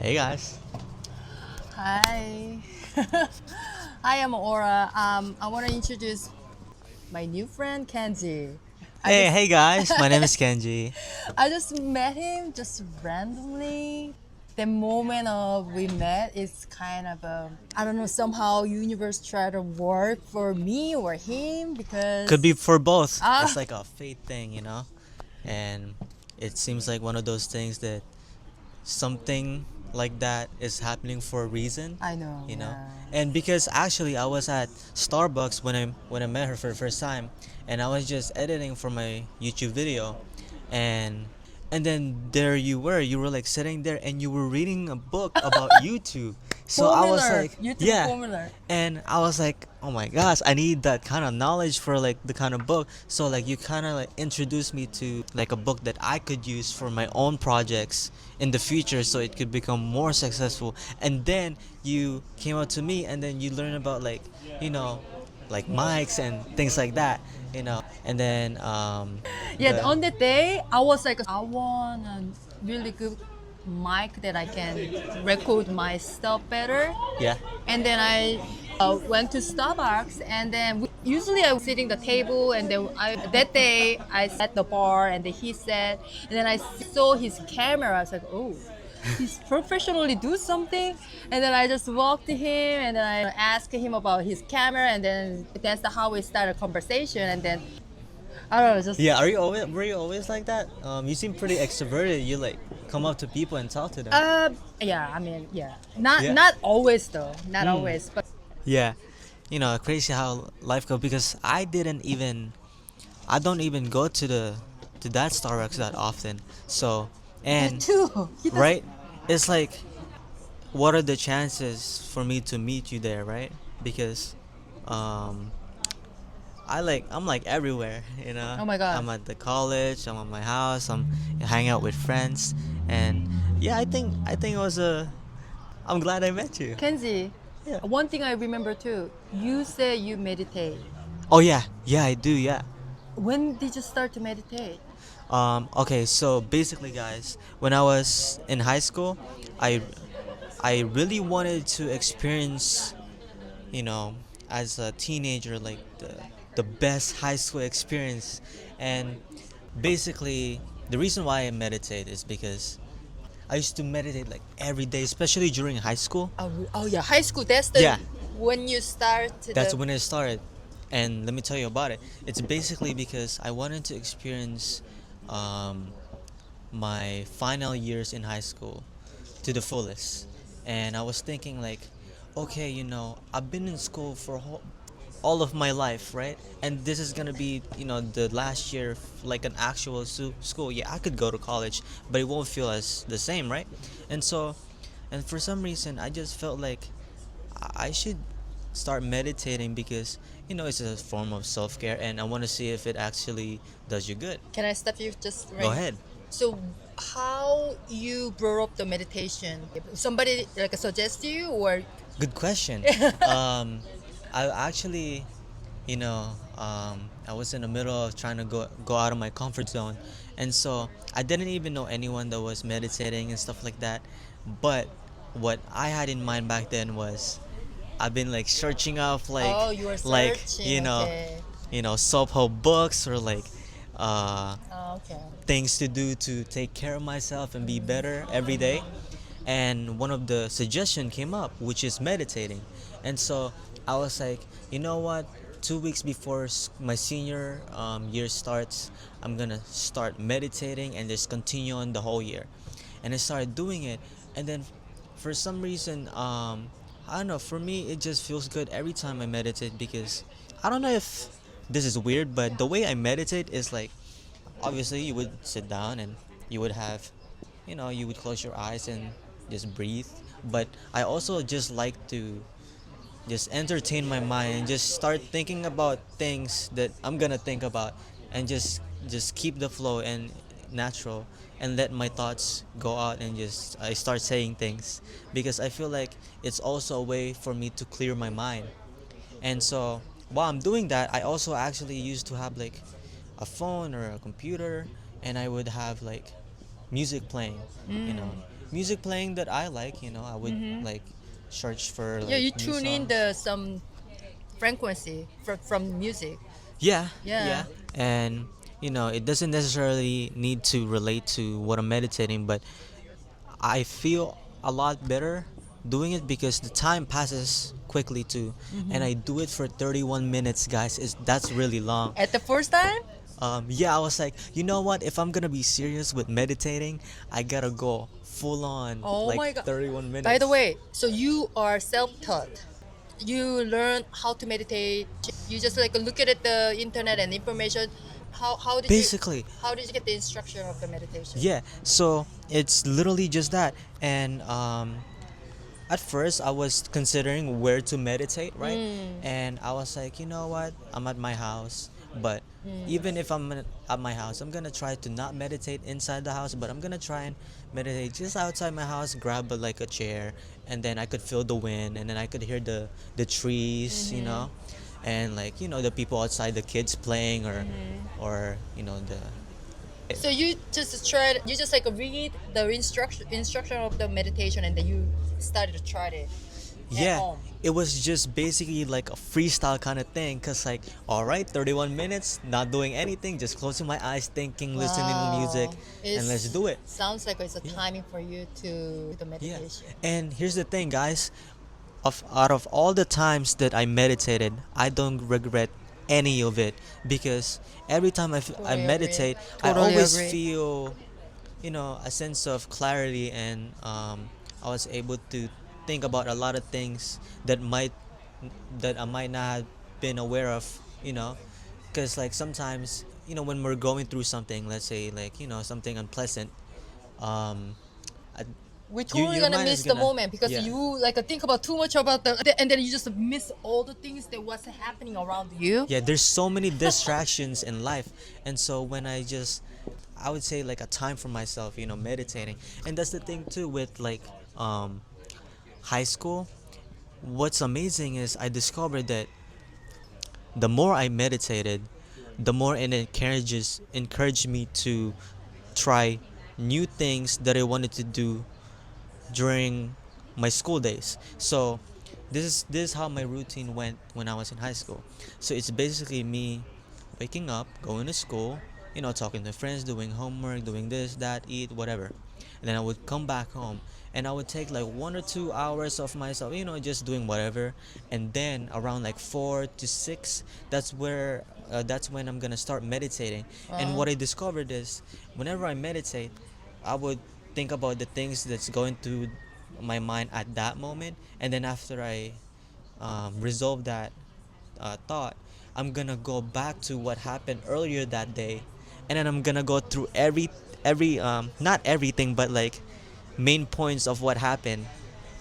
Hey guys. Hi. Hi, I'm Aura. I want to introduce my new friend Kenji. Hey guys. My name is Kenji. I just met him just randomly. The moment of we met is kind of I don't know, somehow universe tried to work for me or him because Could be for both. Ah. It's like a fate thing, And it seems like one of those things that something like that is happening for a reason, I know. you know. Yeah. And because actually I was at Starbucks when I met her for the first time, and I was just editing for my YouTube video, and then there you were like sitting there and you were reading a book about YouTube. So I was Formula. like, YouTube yeah. formula. And I was like, oh my gosh, I need that kind of knowledge for like the kind of book. So like you kind of like introduced me to like a book that I could use for my own projects in the future so it could become more successful. And then you came up to me and then you learn about like mics and things like that. And then Yeah, on that day, I was like, I want a really good mic that I can record my stuff better. yeah. And then I went to Starbucks, and then usually I was sitting the table, and then that day I sat at the bar, and then he sat, and then I saw his camera. I was like, oh. He's professionally do something, and then I just walked to him, and then I asked him about his camera, and then that's how we started a conversation, and then I don't know, just Yeah, were you always like that? You seem pretty extroverted. You like come up to people and talk to them. yeah, I mean, yeah, not Yeah. not always though, not always, but Yeah, crazy how life goes because I don't even go to that Starbucks that often. So you and too. He does- right, it's like, what are the chances for me to meet you there, right? Because, um, I'm like everywhere. Oh my God. I'm at the college. I'm at my house. I'm hanging out with friends, and yeah, I think it was a. I'm glad I met you. Kenji, Yeah. one thing I remember too, you say you meditate. Oh yeah, I do. Yeah. When did you start to meditate? Okay, so basically, guys, when I was in high school, I I really wanted to experience, as a teenager, like the best high school experience, and basically, the reason why I meditate is because I used to meditate like every day, especially during high school. Oh yeah, high school. That's the Yeah. when you start. That's when it started. And let me tell you about it. It's basically because I wanted to experience um, my final years in high school to the fullest. And I was thinking like, okay, I've been in school for all of my life, right? And this is gonna be, the last year, like an actual school. Yeah, I could go to college, but it won't feel as the same, right? And so, and for some reason, I just felt like I should start meditating because, it's a form of self care, and I want to see if it actually does you good. Can I stop you just right? Go ahead. So, how you brought up the meditation? Somebody like suggest you, or Good question. I actually, I was in the middle of trying to go out of my comfort zone, and so I didn't even know anyone that was meditating and stuff like that. But what I had in mind back then was I've been like searching up like oh, you were like searching? Okay. self-help books or like uh Oh, okay. things to do to take care of myself and be better every day. And one of the suggestion came up, which is meditating. And so I was like, you know what, 2 weeks before my senior year starts, I'm gonna start meditating and just continue on the whole year. And I started doing it, and then for some reason, I don't know, for me it just feels good every time I meditate because I don't know if this is weird, but the way I meditate is like, obviously you would sit down and you would have, you would close your eyes and just breathe. But I also just like to just entertain my mind and just start thinking about things that I'm gonna think about, and just keep the flow and natural, and let my thoughts go out, and just I start saying things because I feel like it's also a way for me to clear my mind. And so while I'm doing that, I also actually used to have like a phone or a computer, and I would have like music playing, you know, music playing that I like. You know, I would like search for like Yeah, you new tune in songs. the some frequency from music. Yeah, Yeah. yeah, and you know, it doesn't necessarily need to relate to what I'm meditating, but I feel a lot better doing it because the time passes quickly too, and I do it for 31 minutes, guys. That's really long. At the first time? Yeah, I was like, you know what? If I'm gonna be serious with meditating, I gotta go full on, Oh like my god. 31 minutes. By the way, so you are self-taught. You learn how to meditate. You just like look at the internet and information. How did Basically, you get the instruction of the meditation? yeah. So it's literally just that, and at first I was considering where to meditate, right? And I was like, you know what? I'm at my house, but even if at my house, I'm gonna try to not meditate inside the house, but I'm gonna try and meditate just outside my house, grab like a chair, and then I could feel the wind, and then I could hear the trees, you know, and like, you know, the people outside, the kids playing, or you know, the So you just tried. You just like read the instruction of the meditation, and then you started to try it. yeah, home. it was just basically like a freestyle kind of thing, cause like, all right, 31 minutes, not doing anything, just closing my eyes, thinking, listening to music, and let's do it. Sounds like it's a timing for you to the Yeah, meditation. and here's the thing, guys. Out of all the times that I meditated, I don't regret any of it because every time I Totally agree. meditate, I Totally always agree. feel, you know, a sense of clarity, and I was able to think about a lot of things that I might not have been aware of, you know, because like sometimes, you know, when we're going through something, let's say like, you know, something unpleasant, um, I, We're totally your gonna mind miss is the gonna, moment because yeah. you like think about too much about and then you just miss all the things that was happening around you. Yeah, there's so many distractions in life, and so when I would say like a time for myself, you know, meditating. And that's the thing too with like high school. What's amazing is I discovered that the more I meditated, the more it encouraged me to try new things that I wanted to do during my school days. So this is how my routine went when I was in high school. So it's basically me waking up, going to school, you know, talking to friends, doing homework, doing this, that, eat, whatever. And then I would come back home and I would take like 1 or 2 hours of myself, you know, just doing whatever. And then around like 4 to 6, that's when I'm gonna start meditating. And what I discovered is whenever I meditate, I would think about the things that's going through my mind at that moment, and then after I resolve that thought, I'm gonna go back to what happened earlier that day, and then I'm gonna go through every not everything, but like main points of what happened.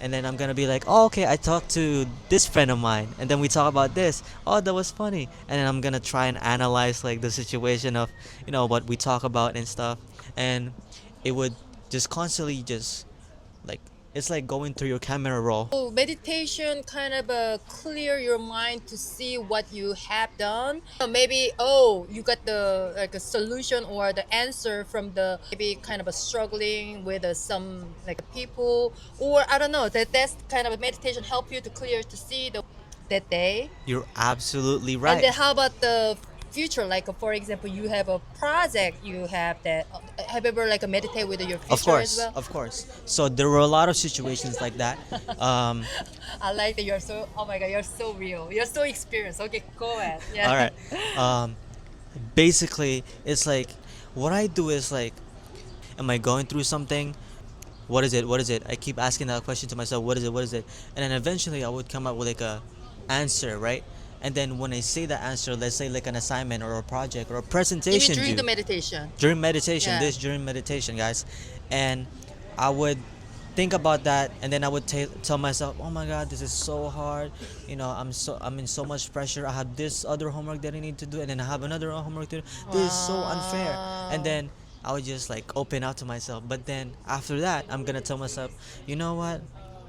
And then I'm gonna be like, oh, okay, I talked to this friend of mine, and then we talk about this. Oh, that was funny. And then I'm gonna try and analyze like the situation of, you know, what we talk about and stuff. And it would just constantly just like, it's like going through your camera roll. So meditation kind of clear your mind to see what you have done. Maybe you got the like a solution or the answer from the maybe kind of a struggling with some like people, or I don't know, that's kind of a meditation help you to clear to see that day. You're absolutely And right. then how about the future? Like for example, you have a project, you have that. Have you ever like meditate with your future Of course, as well? of course. So there were a lot of situations like that. I like that you're so. Oh my god, you're so real. You're so experienced. Okay, go ahead. Yeah. All right. Basically, it's like what I do is like, am I going through something? What is it? What is it? I keep asking that question to myself. What is it? What is it? And then eventually, I would come up with like a answer, right? And then when I say the answer, let's say like an assignment or a project or a You mean presentation during due. the meditation? During meditation, Yeah. this during meditation, guys. And I would think about that, and then I would tell myself, oh my god, this is so hard, you know, I'm in so much pressure. I have this other homework that I need to do, and then I have another homework to do. This is so unfair. And then I would just like open out to myself. But then after that, I'm gonna tell myself, you know what,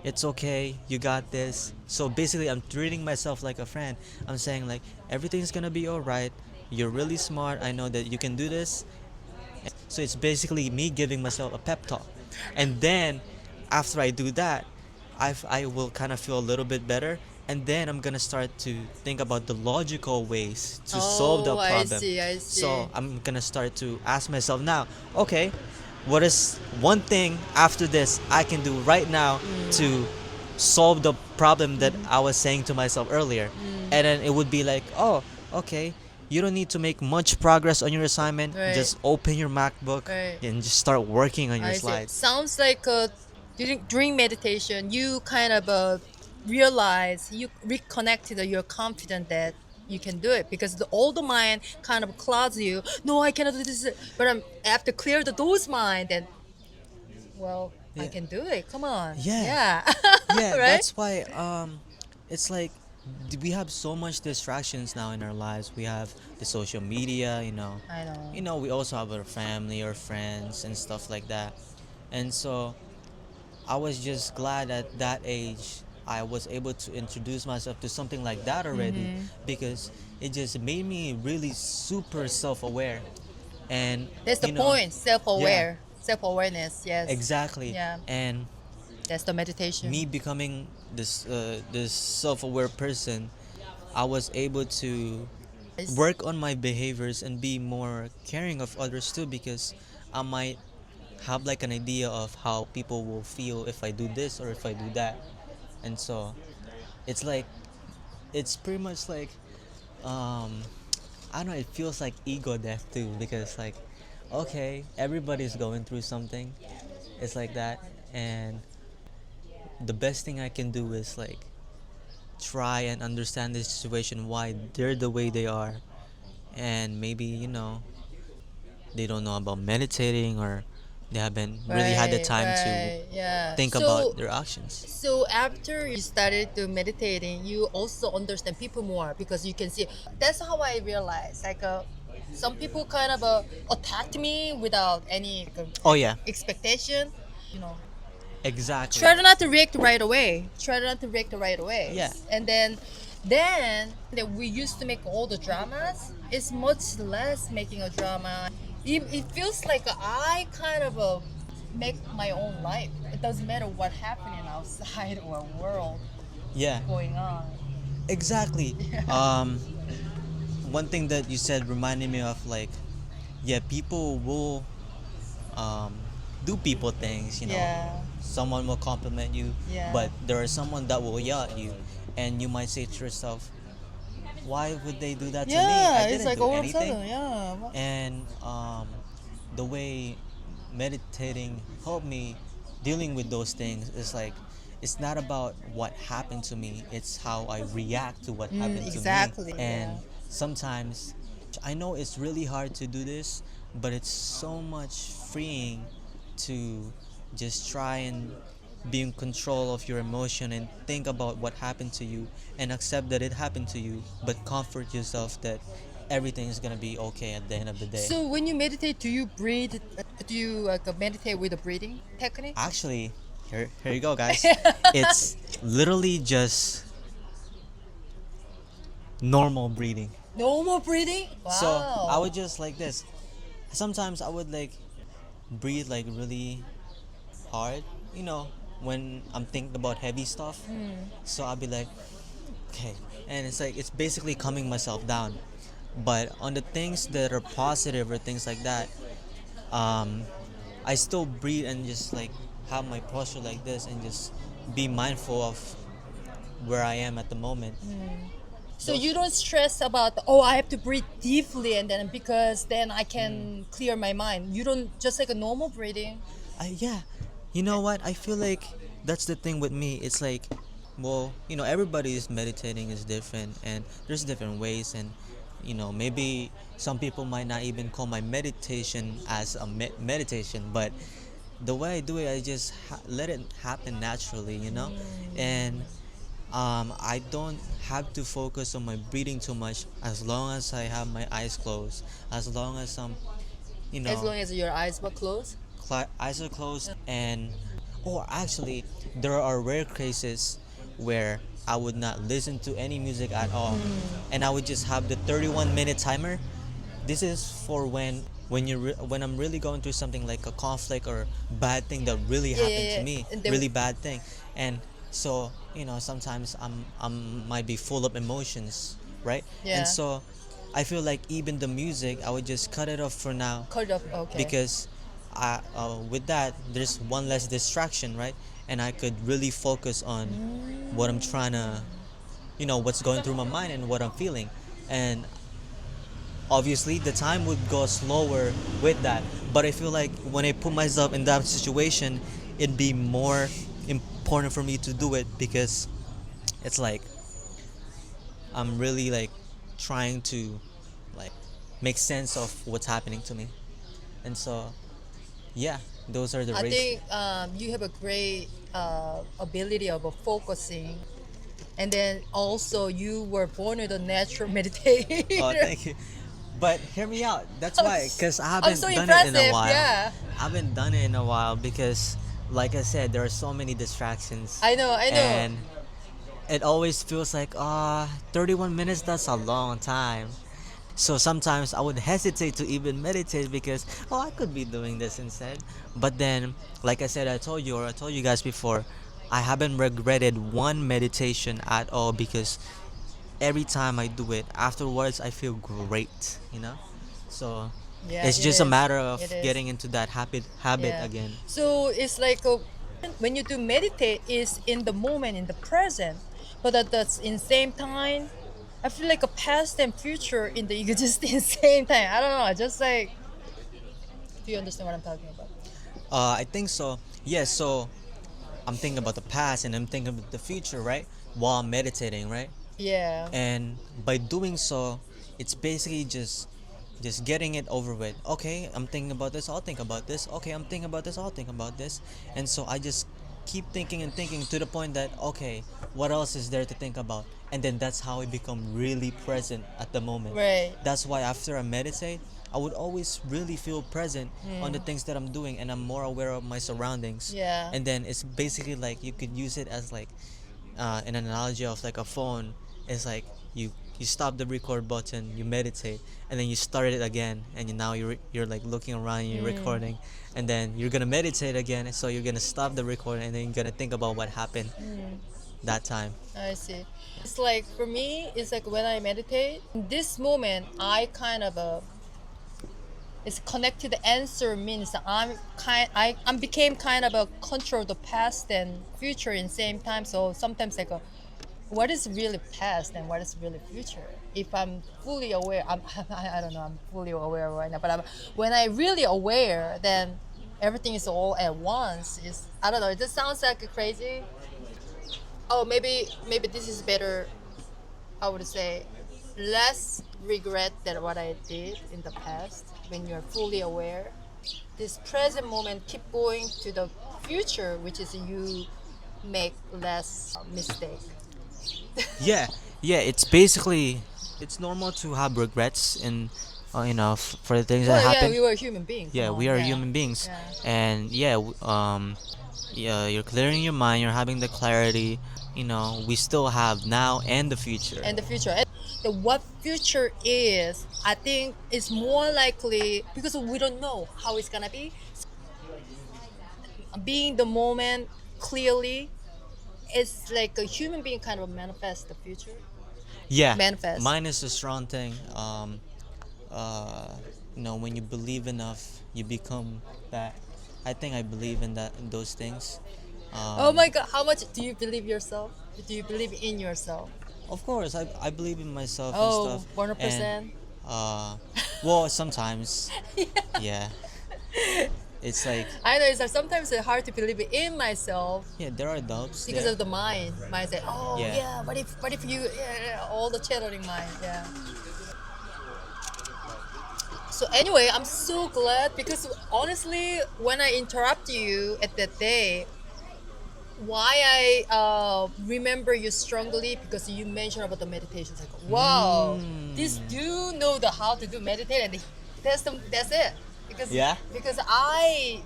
it's okay, you got this. So basically, I'm treating myself like a friend. I'm saying like, everything's gonna be all right, you're really smart, I know that you can do this, So it's basically me giving myself a pep talk. And then after I do that, I will kind of feel a little bit better. And then I'm gonna start to think about the logical ways to solve the Oh, I problem. see, I see. So I'm gonna start to ask myself now, okay, what is one thing after this I can do right now to solve the problem that I was saying to myself earlier? And then it would be like, oh, okay, you don't need to make much progress on your assignment. Right. Just open your MacBook Right. and just start working on your I see. slides. Sounds like during meditation, you kind of realize, you reconnected, you're confident that you can do it because the old mind kind of clouds you. No, I cannot do this. But after clear those mind, then, well, I Yeah. can do it. Come on. Yeah. Yeah. Yeah, Right? that's why it's like we have so much distractions now in our lives. We have the social media, I know. we also have our family or friends and stuff like that. And so I was just glad at that age I was able to introduce myself to something like that already, because it just made me really super self-aware. And That's the point. Self-aware. Self-awareness. Yes. exactly. Yeah. And That's the meditation. me becoming this self-aware person, I was able to work on my behaviors and be more caring of others too, because I might have like an idea of how people will feel if I do this or if I do that. And so it's like, it's pretty much like I don't know, it feels like ego death too, because like, okay, everybody's going through something. It's like that. And the best thing I can do is like try and understand the situation, why they're the way they are. And maybe, they don't know about meditating, or they haven't really had the time to yeah. think about their actions. So after you started to meditating, you also understand people more because you can see. That's how I realized. Like some people kind of attacked me without any Oh yeah, expectation. exactly. Try not to react right away. Yeah. And then that we used to make all the dramas. It's much less making a drama. It feels like I kind of make my own life. It doesn't matter what happening outside or world Yeah, going on. exactly. One thing that you said reminded me of, like, yeah, people will do people things, Yeah. Someone will compliment you, Yeah. but there is someone that will yell at you, and you might say to yourself, why would they do that to me? I It's didn't like do all of a anything. sudden, yeah. And the way meditating helped me dealing with those things is like, it's not about what happened to me, it's how I react to what happened exactly, to me. And yeah. sometimes I know it's really hard to do this, but it's so much freeing to just try and be in control of your emotion and think about what happened to you and accept that it happened to you, but comfort yourself that everything is gonna be okay at the end of the day. So when you meditate, do you breathe? Do you meditate with a breathing technique? Actually, here you go, guys. It's literally just normal breathing. No more breathing? Wow. So I would just like this. Sometimes I would like breathe like really hard, when I'm thinking about heavy stuff. So I'll be like, okay. And it's like, it's basically calming myself down. But on the things that are positive or things like that, I still breathe and just like have my posture like this and just be mindful of where I am at the moment. So you don't stress about, oh, I have to breathe deeply and then because then I can clear my mind. You don't, just like a normal breathing. Yeah, you know what? I feel like that's the thing with me. It's like, well, everybody is meditating is different, and there's different ways, and maybe some people might not even call my meditation as a meditation, but the way I do it, I just let it happen naturally, and I don't have to focus on my breathing too much, as long as I have my eyes closed, as long as As long as your eyes were closed. eyes are closed. And or actually, there are rare cases where I would not listen to any music at all, and I would just have the 31-minute timer. This is for when when I'm really going through something like a conflict or bad thing that really happened to me, And they- really bad thing, and so sometimes I'm might be full of emotions, right? Yeah. And so I feel like even the music, I would just cut it off for now, Cut it off. Okay. because with that there's one less distraction, right? And I could really focus on what I'm trying to, what's going through my mind and what I'm feeling. And obviously the time would go slower with that, but I feel like when I put myself in that situation, it'd be more important for me to do it, because it's like I'm really like trying to like make sense of what's happening to me. And so yeah, those are the I reasons. think you have a great ability of focusing, and then also you were born with a natural meditator. Oh, thank you. But hear me out. That's I'm why, s- because I I'm haven't so done it in impressive. a while. Yeah, I haven't done it in a while because, like I said, there are so many distractions. I know. And it always feels like, 31 minutes, that's a long time. So sometimes I would hesitate to even meditate because, I could be doing this instead. But then, like I said, I told you guys before, I haven't regretted one meditation at all, because every time I do it, afterwards I feel great. So Yeah, it's it just a is. matter of It is. getting into that habit Yeah. again. So it's like when you do meditate, is in the moment, in the present, but at the in same time, I feel like a past and future in the existing same time. I don't know. Just like, do you understand what I'm talking about? I think so. Yeah, so I'm thinking about the past and I'm thinking about the future, right? While I'm meditating, right? Yeah. And by doing so, it's basically just getting it over with. Okay, I'm thinking about this, I'll think about this. Okay, I'm thinking about this, I'll think about this. And so I just keep thinking and thinking to the point that, okay, what else is there to think about? And then that's how I become really present at the moment. Right. That's why after I meditate, I would always really feel present on the things that I'm doing, and I'm more aware of my surroundings. Yeah. And then it's basically like you could use it as like an analogy of like a phone. It's like you stop the record button, you meditate, and then you start it again, and now you're like looking around and you're recording, and then you're gonna meditate again, so you're gonna stop the recording, and then you're gonna think about what happened that time. I see. It's like for me, it's like when I meditate, in this moment, I kind of it's connected. The answer means that I'm became kind of a control the past and future in same time. So sometimes like what is really past and what is really future? If I'm fully aware, I don't know, I'm fully aware right now, but when I really aware, then everything is all at once. Is I don't know. It just sounds like crazy. Oh, maybe this is better. I would say less regret than what I did in the past. When you're fully aware, this present moment keep going to the future, which is you make less mistake. Yeah, it's basically it's normal to have regrets in for the things that Well, yeah, happen. we were human beings. Yeah, come we on, are yeah. human beings. Yeah. And yeah, you're clearing your mind, you're having the clarity. We still have now and the future. And the future. And what future is, I think, is more likely because we don't know how it's gonna be. Being the moment clearly, it's like a human being kind of manifest the future. Yeah, Manifest. mine is a strong thing. When you believe enough, you become that. I think I believe in that, in those things. Oh my God! How much do you believe yourself? Do you believe in yourself? Of course, I believe in myself and Oh, stuff. 100%. Well, sometimes, yeah. It's like, I know it's like sometimes it's hard to believe in myself yeah, there are doubts because there. of the mind. Mind say, oh Yeah. yeah, what if you all the channeling mind, yeah. So anyway, I'm so glad because honestly, when I interrupt you at that day, why I remember you strongly because you mentioned about the meditation. It's like, wow, this do know the how to do meditate, and that's it. Because Yeah? because I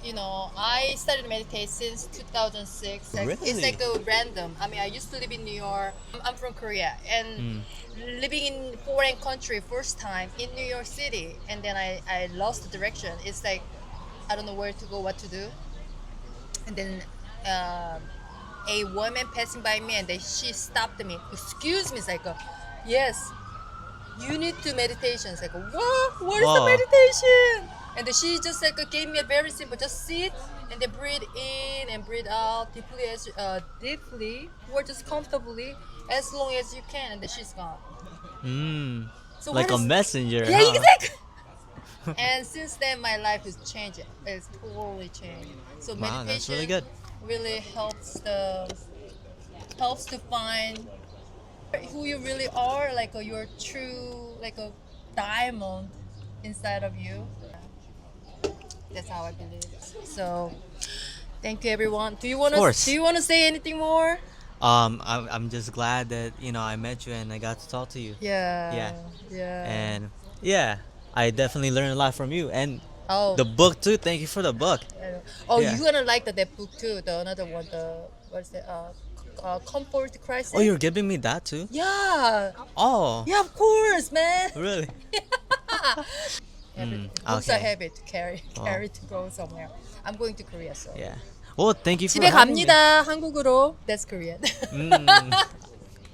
I started meditate since 2006. Like, Really? It's like a random. I mean, I used to live in New York. I'm from Korea, and living in foreign country first time in New York City, and then I lost the direction. It's like I don't know where to go, what to do, and then a woman passing by me, and then she stopped me. Excuse me, it's like, yes, you need to meditation. It's like, what? What is the Wow. meditation? And then she just like gave me a very simple, just sit and then breathe in and breathe out deeply or just comfortably as long as you can, and then she's gone. Mm. So Like what a is- messenger. Yeah, huh? exactly. And since then, my life has changed. It's totally changed. So Wow, that's meditation really good. really helps to find who you really are, like your true, like a diamond inside of you. That's how I believe. So, thank you, everyone. Do you want course. to say anything more? I'm just glad that I met you and I got to talk to you. Yeah. And yeah, I definitely learned a lot from you and Oh, the book too. Thank you for the book. oh, yeah. you're gonna like that book too. The another one, what is it? Comfort Crisis. Oh, you're giving me that too? Yeah. Oh, Yeah, of course, man. really? Books are okay. heavy to carry to go somewhere. I'm going to Korea, so. Yeah. Well, thank you for 집에 having me. 갑니다. 한국으로. That's Korean.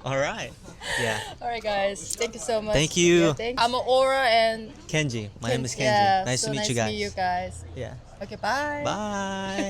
All right. Yeah. All right, guys. Thank you so much. Thank you. Yeah, I'm Aura and Kenji. My name is Kenji. Yeah, nice so to meet nice you guys. To meet you guys. Yeah. Okay, bye. Bye.